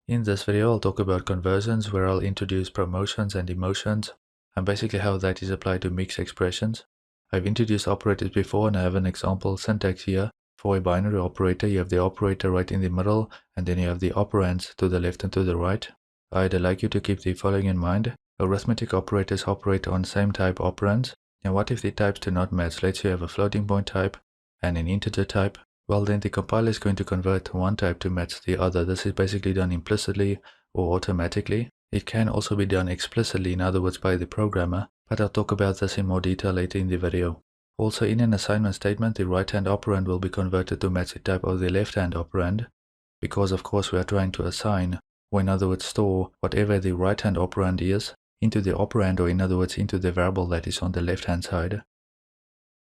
In this video, I'll talk about conversions where I'll introduce promotions and demotions and basically how that is applied to mixed expressions. I've introduced operators before and I have an example syntax here. For a binary operator, you have the operator right in the middle and then you have the operands to the left and to the right. I'd like you to keep the following in mind. Arithmetic operators operate on same type operands. And what if the types do not match? Let's say you have a floating point type and an integer type. Well, then the compiler is going to convert one type to match the other. This is basically done implicitly or automatically. It can also be done explicitly, in other words by the programmer, but I'll talk about this in more detail later in the video. Also, in an assignment statement, the right-hand operand will be converted to match the type of the left-hand operand, because of course we are trying to assign, or in other words store, whatever the right-hand operand is into the operand, or in other words into the variable that is on the left-hand side.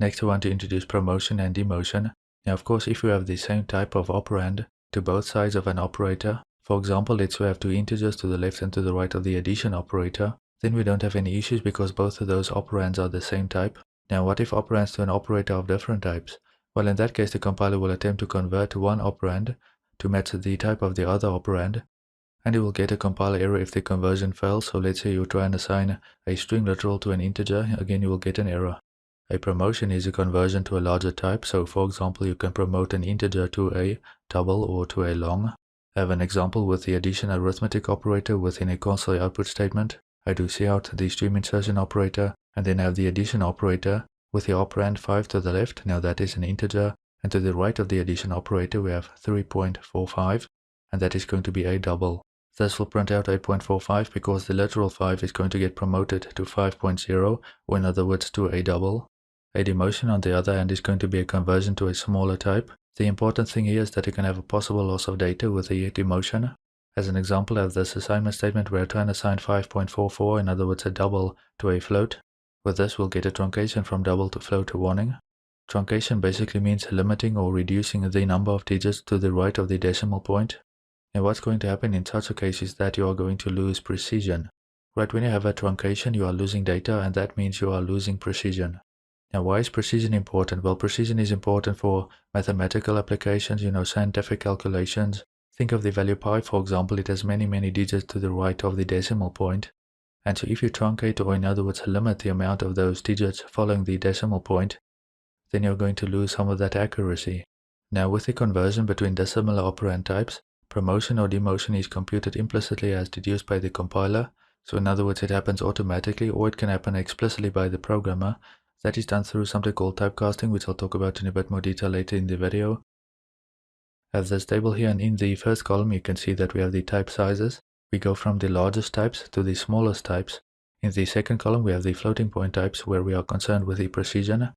Next, I want to introduce promotion and demotion. Now, of course, if we have the same type of operand to both sides of an operator, for example, let's say we have two integers to the left and to the right of the addition operator, then we don't have any issues because both of those operands are the same type. Now, what if operands to an operator of different types? Well, in that case, the compiler will attempt to convert one operand to match the type of the other operand, and it will get a compiler error if the conversion fails. So let's say you try and assign a string literal to an integer, again you will get an error. A promotion is a conversion to a larger type, so for example you can promote an integer to a double or to a long. I have an example with the addition arithmetic operator within a console output statement. I do cout the stream insertion operator, and then I have the addition operator with the operand 5 to the left, now that is an integer, and to the right of the addition operator we have 3.45, and that is going to be a double. This will print out 8.45 because the literal 5 is going to get promoted to 5.0, or in other words to a double. A demotion on the other hand is going to be a conversion to a smaller type. The important thing here is that you can have a possible loss of data with a demotion. As an example, I have this assignment statement where I try and assign 5.44, in other words a double, to a float. With this we'll get a truncation from double to float warning. Truncation basically means limiting or reducing the number of digits to the right of the decimal point. And what's going to happen in such a case is that you are going to lose precision. Right, when you have a truncation you are losing data, and that means you are losing precision. Now, why is precision important? Well, precision is important for mathematical applications, scientific calculations. Think of the value pi, for example, it has many digits to the right of the decimal point. And so if you truncate, or in other words limit the amount of those digits following the decimal point, then you're going to lose some of that accuracy. Now, with the conversion between dissimilar operand types, promotion or demotion is computed implicitly as deduced by the compiler. So in other words, it happens automatically, or it can happen explicitly by the programmer. That is done through something called typecasting, which I'll talk about in a bit more detail later in the video. I have this table here, and in the first column you can see that we have the type sizes. We go from the largest types to the smallest types. In the second column we have the floating point types, where we are concerned with the precision.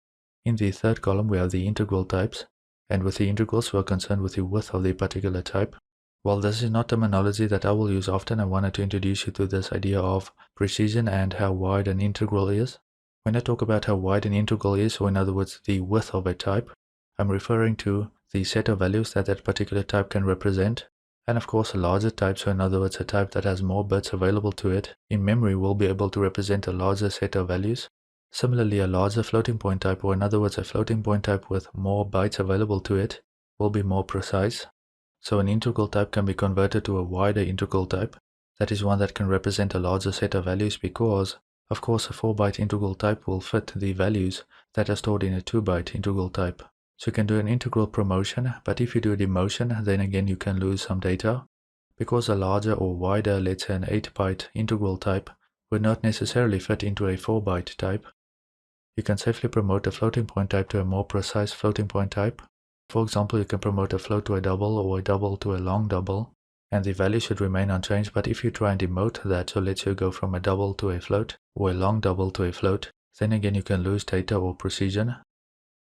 In the third column we have the integral types, and with the integrals we are concerned with the width of the particular type. While this is not terminology that I will use often, I wanted to introduce you to this idea of precision and how wide an integral is. When I talk about how wide an integral is, or in other words the width of a type, I'm referring to the set of values that that particular type can represent. And of course a larger type, so in other words a type that has more bits available to it in memory, will be able to represent a larger set of values. Similarly, a larger floating point type, or in other words a floating point type with more bytes available to it, will be more precise. So an integral type can be converted to a wider integral type. That is one that can represent a larger set of values because, of course, a 4-byte integral type will fit the values that are stored in a 2-byte integral type. So you can do an integral promotion, but if you do a demotion, then again you can lose some data, because a larger or wider, let's say an 8-byte integral type, would not necessarily fit into a 4-byte type. You can safely promote a floating point type to a more precise floating point type. For example, you can promote a float to a double, or a double to a long double, and the value should remain unchanged. But if you try and demote that, so let's say you go from a double to a float, or a long double to a float, then again you can lose data or precision.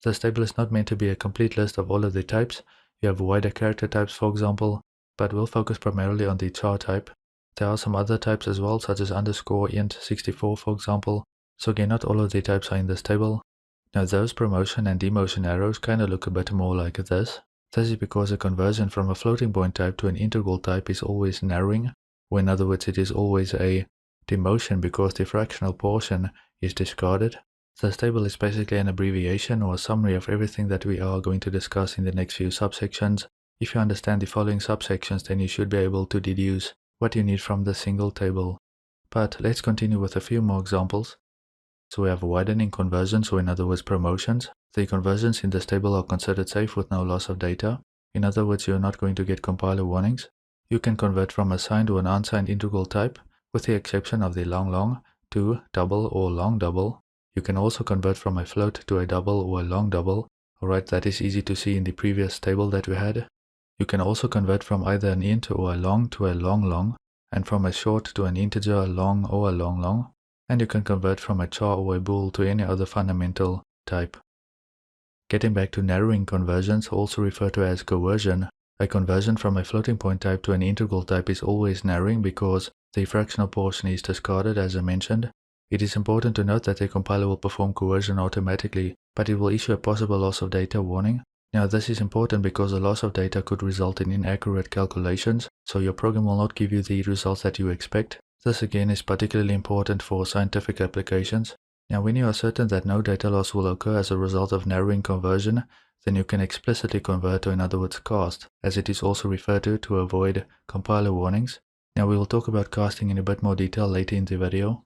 This table is not meant to be a complete list of all of the types. You have wider character types, for example, but we'll focus primarily on the char type. There are some other types as well, such as underscore, int, 64 for example. So again, not all of the types are in this table. Now those promotion and demotion arrows kind of look a bit more like this. This is because a conversion from a floating point type to an integral type is always narrowing, or in other words it is always a demotion because the fractional portion is discarded. This table is basically an abbreviation or a summary of everything that we are going to discuss in the next few subsections. If you understand the following subsections, then you should be able to deduce what you need from the single table. But let's continue with a few more examples. So we have widening conversions, or in other words promotions. The conversions in this table are considered safe with no loss of data. In other words, you're not going to get compiler warnings. You can convert from a signed to an unsigned integral type, with the exception of the long to double or long double. You can also convert from a float to a double or a long double. Alright, that is easy to see in the previous table that we had. You can also convert from either an int or a long to a long, and from a short to an integer, a long or a long. And you can convert from a char or a bool to any other fundamental type. Getting back to narrowing conversions, also referred to as coercion, a conversion from a floating point type to an integral type is always narrowing because the fractional portion is discarded, as I mentioned. It is important to note that the compiler will perform coercion automatically, but it will issue a possible loss of data warning. Now this is important because a loss of data could result in inaccurate calculations, so your program will not give you the results that you expect. This again is particularly important for scientific applications. Now when you are certain that no data loss will occur as a result of narrowing conversion, then you can explicitly convert, or in other words cast, as it is also referred to avoid compiler warnings. Now we will talk about casting in a bit more detail later in the video.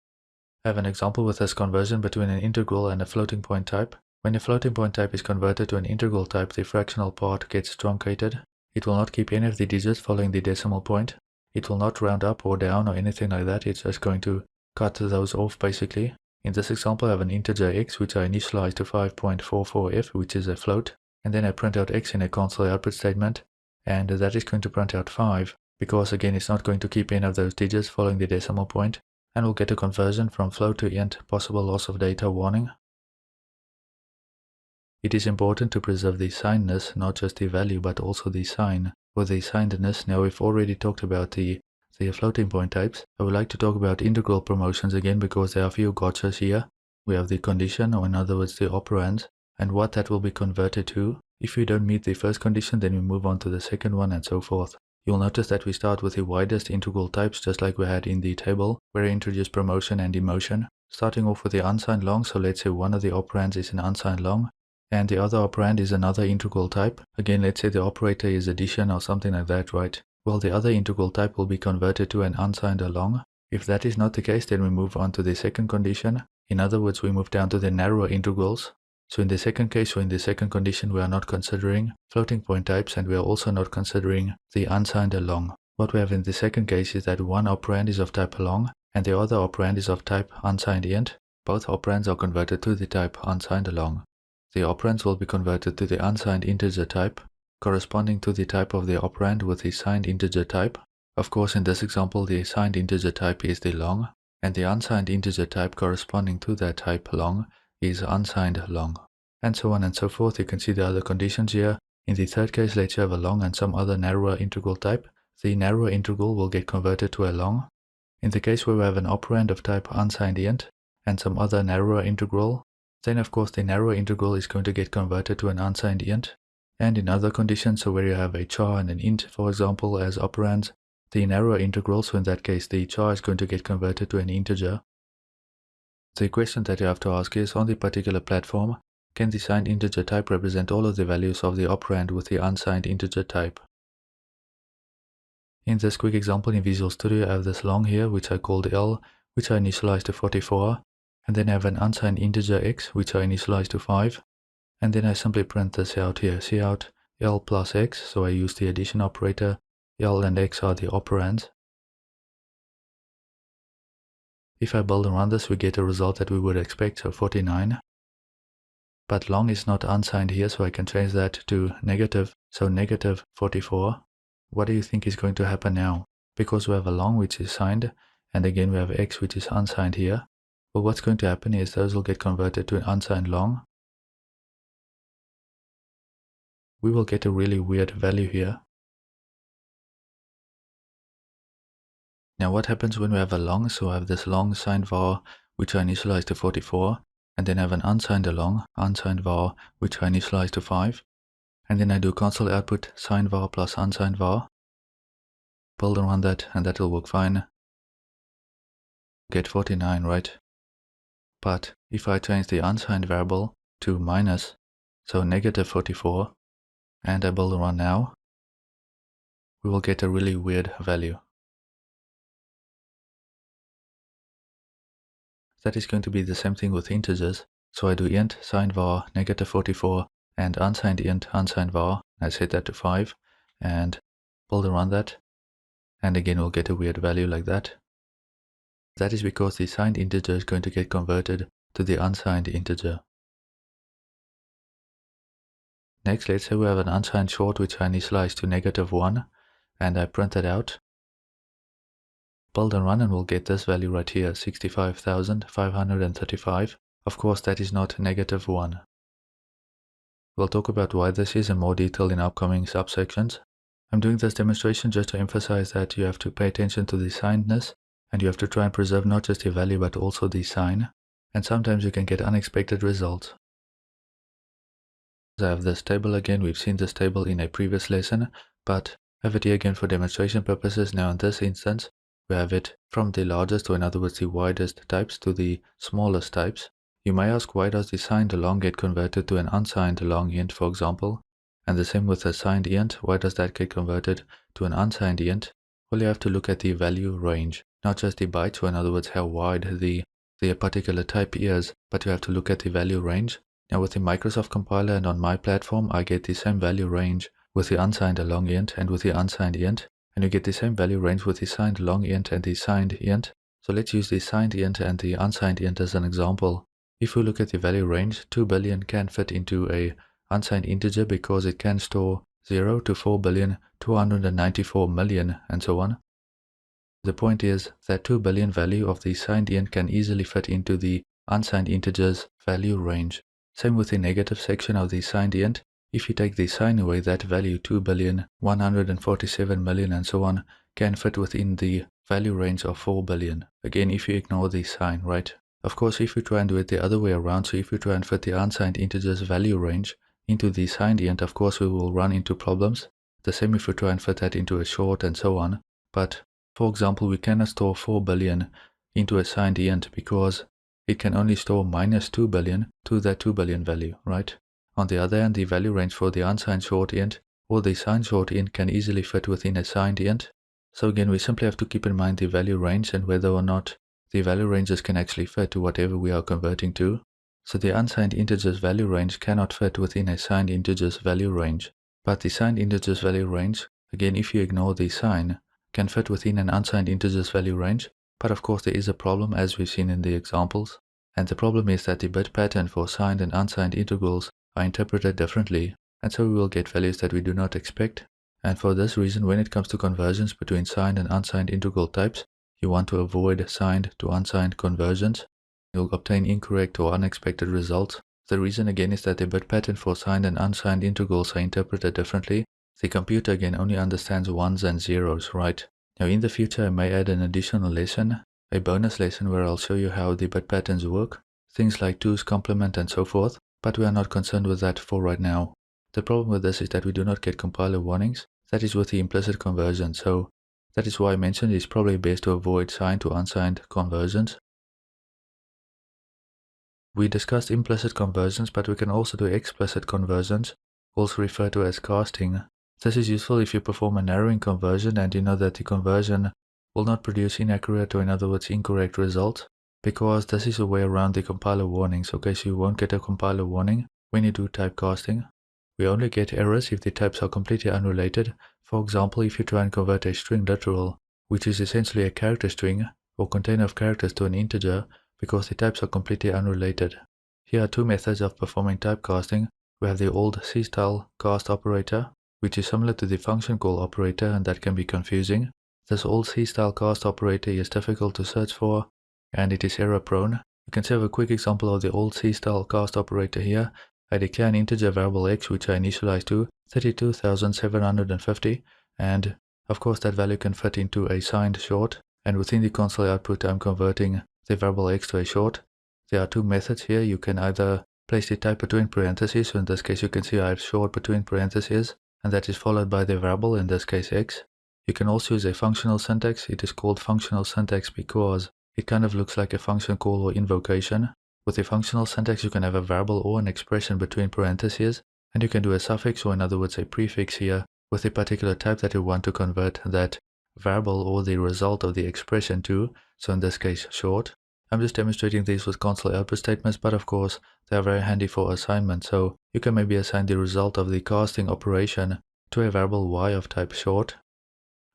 I have an example with this conversion between an integral and a floating point type. When a floating point type is converted to an integral type, the fractional part gets truncated. It will not keep any of the digits following the decimal point. It will not round up or down or anything like that. It's just going to cut those off basically. In this example, I have an integer x which I initialize to 5.44f, which is a float, and then I print out x in a console output statement, and that is going to print out 5, because again it's not going to keep any of those digits following the decimal point, and we'll get a conversion from float to int, possible loss of data warning. It is important to preserve the signedness, not just the value but also the sign. With the signedness, now we've already talked about the floating point types. I would like to talk about integral promotions again because there are a few gotchas here. We have the condition, or in other words the operands, and what that will be converted to. If we don't meet the first condition, then we move on to the second one and so forth. You'll notice that we start with the widest integral types just like we had in the table where I introduced promotion and demotion. Starting off with the unsigned long, so let's say one of the operands is an unsigned long, and the other operand is another integral type. Again, let's say the operator is addition or something like that, right? Well, the other integral type will be converted to an unsigned long. If that is not the case, then we move on to the second condition. In other words, we move down to the narrower integrals. So in the second case, or in the second condition, we are not considering floating point types, and we are also not considering the unsigned long. What we have in the second case is that one operand is of type long, and the other operand is of type unsigned int. Both operands are converted to the type unsigned long. The operands will be converted to the unsigned integer type, corresponding to the type of the operand with the signed integer type. Of course, in this example, the signed integer type is the long, and the unsigned integer type corresponding to that type long is unsigned long. And so on and so forth. You can see the other conditions here. In the third case, let's have a long and some other narrower integral type. The narrower integral will get converted to a long. In the case where we have an operand of type unsigned int and some other narrower integral, then of course the narrower integral is going to get converted to an unsigned int. And in other conditions, so where you have a char and an int, for example, as operands, the narrower integral, so in that case the char is going to get converted to an integer. The question that you have to ask is, on the particular platform, can the signed integer type represent all of the values of the operand with the unsigned integer type? In this quick example in Visual Studio, I have this long here, which I called L, which I initialized to 44, and then I have an unsigned integer x, which I initialized to 5, and then I simply print this out here, cout L plus x, so I use the addition operator. L and x are the operands. If I build and run this, we get a result that we would expect, so 49. But long is not unsigned here, so I can change that to negative, so negative 44. What do you think is going to happen now? Because we have a long which is signed, and again we have x which is unsigned here. Well, what's going to happen is those will get converted to an unsigned long. We will get a really weird value here. Now what happens when we have a long? So I have this long signed var which I initialize to 44, and then I have an unsigned long, unsigned var which I initialize to 5, and then I do console output signed var plus unsigned var. Build and run that, and that will work fine. Get 49, right? But if I change the unsigned variable to minus, so negative 44, and I build and run now, we will get a really weird value. That is going to be the same thing with integers. So I do int signed var -44 and unsigned int unsigned var. I set that to 5 and build and run that. And again, we'll get a weird value like that. That is because the signed integer is going to get converted to the unsigned integer. Next, let's say we have an unsigned short which I initialize to -1 and I print that out. Build and run and we'll get this value right here, 65,535. Of course, that is not -1. We'll talk about why this is in more detail in upcoming subsections. I'm doing this demonstration just to emphasize that you have to pay attention to the signedness and you have to try and preserve not just the value but also the sign. And sometimes you can get unexpected results. I have this table again. We've seen this table in a previous lesson, but I have it here again for demonstration purposes. Now in this instance, we have it from the largest, or in other words the widest types, to the smallest types. You may ask, why does the signed long get converted to an unsigned long int, for example? And the same with a signed int, why does that get converted to an unsigned int? Well, you have to look at the value range, not just the bytes, or in other words how wide the particular type is, but you have to look at the value range. Now with the Microsoft compiler and on my platform, I get the same value range with the unsigned long int and with the unsigned int, and you get the same value range with the signed long int and the signed int. So let's use the signed int and the unsigned int as an example. If we look at the value range, 2 billion can fit into a unsigned integer because it can store 0 to 4,294,000,000 and so on. The point is that 2 billion value of the signed int can easily fit into the unsigned integer's value range. Same with the negative section of the signed int. If you take the sign away, that value 2,147,000,000 and so on can fit within the value range of 4 billion. Again, if you ignore the sign, right? Of course, if you try and do it the other way around, so if you try and fit the unsigned integer's value range into the signed int, of course we will run into problems. The same if we try and fit that into a short and so on. But for example, we cannot store 4 billion into a signed int because it can only store -2 billion to that 2 billion value, right? On the other hand, the value range for the unsigned short int or the signed short int can easily fit within a signed int. So again, we simply have to keep in mind the value range and whether or not the value ranges can actually fit to whatever we are converting to. So the unsigned integer's value range cannot fit within a signed integer's value range. But the signed integer's value range, again if you ignore the sign, can fit within an unsigned integer's value range. But of course there is a problem, as we've seen in the examples, and the problem is that the bit pattern for signed and unsigned integrals are interpreted differently, and so we will get values that we do not expect. And for this reason, when it comes to conversions between signed and unsigned integral types, you want to avoid signed to unsigned conversions. You'll obtain incorrect or unexpected results. The reason again is that the bit pattern for signed and unsigned integrals are interpreted differently. The computer again only understands ones and zeros, right? Now in the future I may add an additional lesson, a bonus lesson where I'll show you how the bit patterns work, things like 2's complement and so forth, but we are not concerned with that for right now. The problem with this is that we do not get compiler warnings, that is with the implicit conversion, so that is why I mentioned it's probably best to avoid signed to unsigned conversions. We discussed implicit conversions, but we can also do explicit conversions, also referred to as casting. This is useful if you perform a narrowing conversion and you know that the conversion will not produce inaccurate or in other words incorrect results, because this is a way around the compiler warnings. Okay, so you won't get a compiler warning when you do typecasting. We only get errors if the types are completely unrelated. For example, if you try and convert a string literal, which is essentially a character string or container of characters, to an integer, because the types are completely unrelated. Here are two methods of performing typecasting. We have the old C-style cast operator, which is similar to the function call operator, and that can be confusing. This old C-style cast operator is difficult to search for, and it is error prone. You can see I have a quick example of the old C-style cast operator here. I declare an integer variable x, which I initialize to 32,750, and of course that value can fit into a signed short, and within the console output I'm converting the variable x to a short. There are two methods here. You can either place the type between parentheses, so in this case you can see I have short between parentheses, and that is followed by the variable, in this case x. You can also use a functional syntax. It is called functional syntax because it kind of looks like a function call or invocation. With a functional syntax you can have a variable or an expression between parentheses, and you can do a suffix, or in other words a prefix here, with the particular type that you want to convert that variable or the result of the expression to, so in this case short. I'm just demonstrating these with console output statements, but of course they are very handy for assignment, so you can maybe assign the result of the casting operation to a variable y of type short.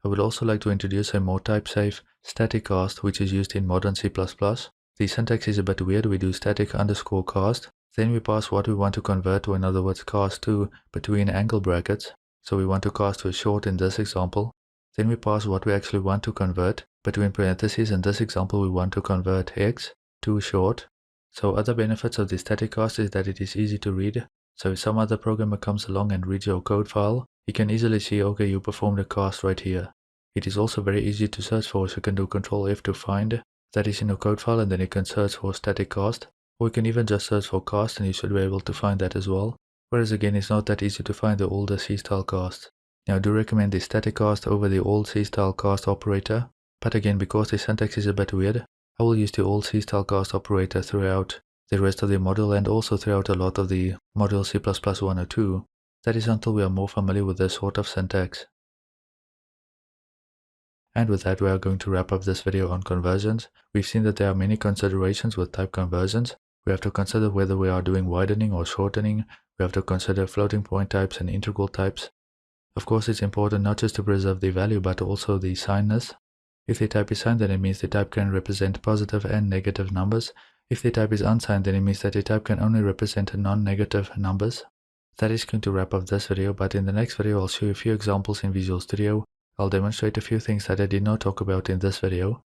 I would also like to introduce a more type-safe static cast which is used in modern C++. The syntax is a bit weird. We do static underscore cast, then we pass what we want to convert to, in other words cast to, between angle brackets. So we want to cast to a short in this example. Then we pass what we actually want to convert between parentheses. In this example we want to convert x to short. So other benefits of the static cast is that it is easy to read. So if some other programmer comes along and reads your code file, you can easily see, okay, you performed a cast right here. It is also very easy to search for, so you can do Ctrl F to find that is in your code file, and then you can search for static cast, or you can even just search for cast and you should be able to find that as well. Whereas again, it's not that easy to find the older C-style casts. Now I do recommend the static cast over the old C-style cast operator, but again, because the syntax is a bit weird, I will use the old C-style cast operator throughout the rest of the module and also throughout a lot of the module C++ 102. That is until we are more familiar with this sort of syntax. And with that, we are going to wrap up this video on conversions. We've seen that there are many considerations with type conversions. We have to consider whether we are doing widening or shortening. We have to consider floating point types and integral types. Of course, it's important not just to preserve the value, but also the signedness. If the type is signed, then it means the type can represent positive and negative numbers. If the type is unsigned, then it means that the type can only represent non-negative numbers. That is going to wrap up this video, but in the next video I'll show you a few examples in Visual Studio. I'll demonstrate a few things that I did not talk about in this video.